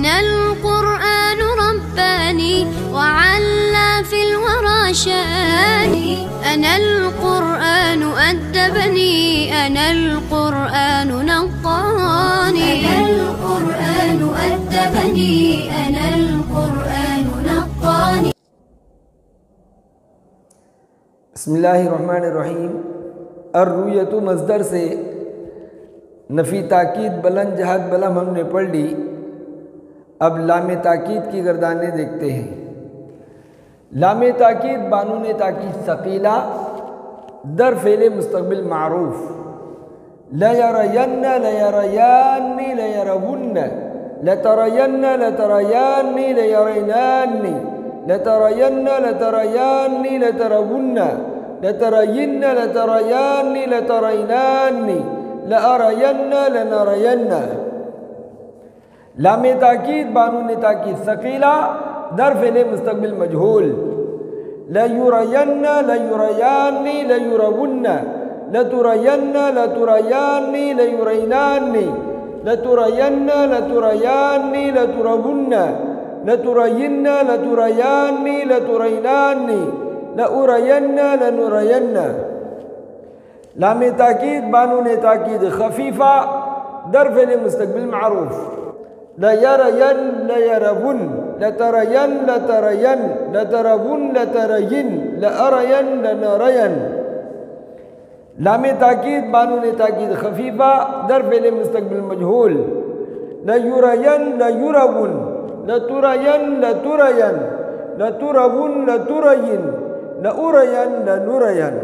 أنا القرآن رباني وعلى في الورى شاني. أنا القرآن أدبني، أنا القرآن نقاني. أنا القرآن أدبني، أنا القرآن نقاني. बिस्मिल्लाहिर्रहमानिर्रहीम। अर्रुयत मज़दर से नफ़ी ताकीद बुलंद जहद बलम हमने पढ़ ली। अब लाम ताकीद की गर्दानें देखते हैं। लाम ताकीद बानून ताकीद सकीला दर फ़ेल मुस्तक़बिल मारूफ़। लयरयन्न लयरयान्नी लयरवुन्न लतरयन्न लतरयान्नी लयरैनान्नी लतरयन्न लतरयान्नी लतरवुन्न लतरयिन्न लतरयान्नी लतरैनान्नी लअरयन्न लनरयन्न। लाम ताकीद बानून ताकीद सकीला दर फ़ेल मुस्तक़बिल मजहूल। लयुरयन्न लयुरयान्नी लयुरवुन्न लतुरयन्न लतुरयान्नी लयुरैनान्नी लतुरयन्न लतुरयान्नी लतुरवुन्न लतुरयिन्न लतुरयान्नी लतुरैनान्नी लउरयन्न लनुरयन्न। लाम ताकीद बानून ताकीद खफीफ़ा दर फ़ेल मुस्तक़बिल मारूफ़। लयरयन लयरवुन लतरयन लतरयन लतरवुन लतरयिन लअरयन लनरयन। लाम ताकीद बानून ताकीद खफीफ़ा दर फ़ेल मुस्तक़बिल मजहूल। लयुरयन लयुरवुन लतुरयन लतुरयन लतुरवुन लतुरयिन लउरयन लनुरयन।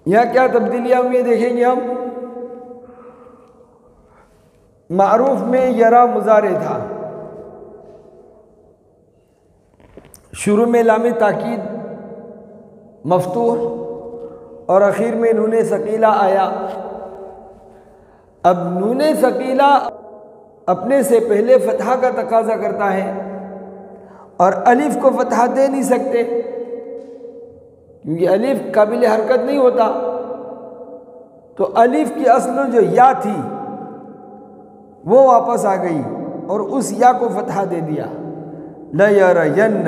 यहाँ क्या तब्दीलियाँ हुई देखेंगे हम। मारूफ में यरा मुजारे था, शुरू में लाम ताकीद मफ्तूह और आखिर में नूने सकीला आया। अब नूने सकीला अपने से पहले फतहा का तकाजा करता है और अलिफ को फतहा दे नहीं सकते क्योंकि अलिफ काबिल हरकत नहीं होता। तो अलिफ की असल जो या थी वो वापस आ गई और उस या को फतहा दे दिया। लयरयन्न,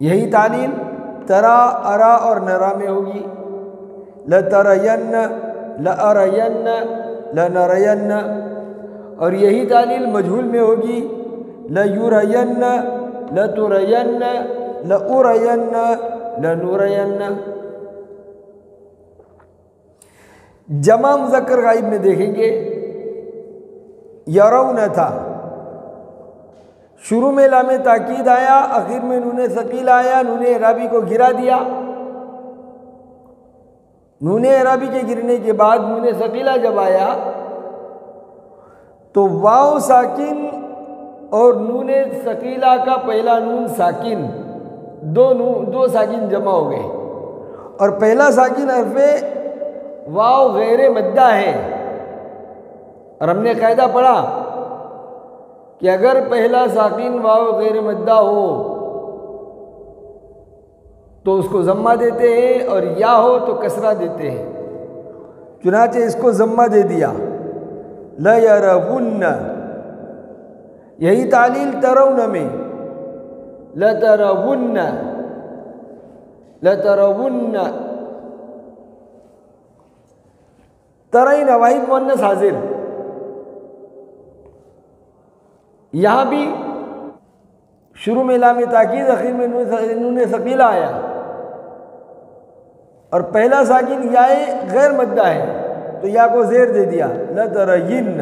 यही तालील तरा अरा और नरा में होगी। लतरयन्न लअरयन्न लनरयन्न। और यही तालील मजहूल में होगी। लयुरयन्न लतुरयन्न लउरयन्न लनुरयन्न। जमा मुज़क्कर गाइब में देखेंगे यरौन था, शुरू में लाम ताकीद आया, आखिर में नूने सकीला आया, नूने इराबी को गिरा दिया। नूने इराबी के गिरने के बाद नूने सकीला जब आया तो वाव साकिन और नूने सकीला का पहला नून साकिन दो साकिन जमा हो गए और पहला साकिन हरफे वाव गैर मद्दा है। और हमने कायदा पढ़ा कि अगर पहला साकिन वाव गैर मद्दा हो तो उसको ज़म्मा देते हैं और या हो तो कसरा देते हैं। चुनाचे इसको ज़म्मा दे दिया। लयरवुन्न, यही तालील तरौन में। लतरवुन्न लतरवुन्न। तरईन वाहिद मुअन्नस हाजिर। यहाँ भी शुरू में लाम ताकीद, आखिर में नूने सकीला आया और पहला साकिन याए गैर मद्दा है तो या को जेर दे दिया। लतरयिन्न,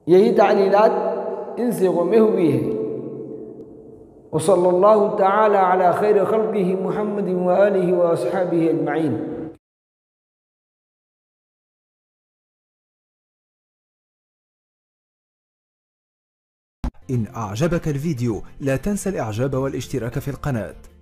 यही तालीलात इन सिगों में हुई है। वसल्लल्लाहु तआला अला खैर खल्क़िही मुहम्मद व आलिही व अस्हाबिही अजमईन। إن أعجبك الفيديو لا تنسى الإعجاب والاشتراك في القناة.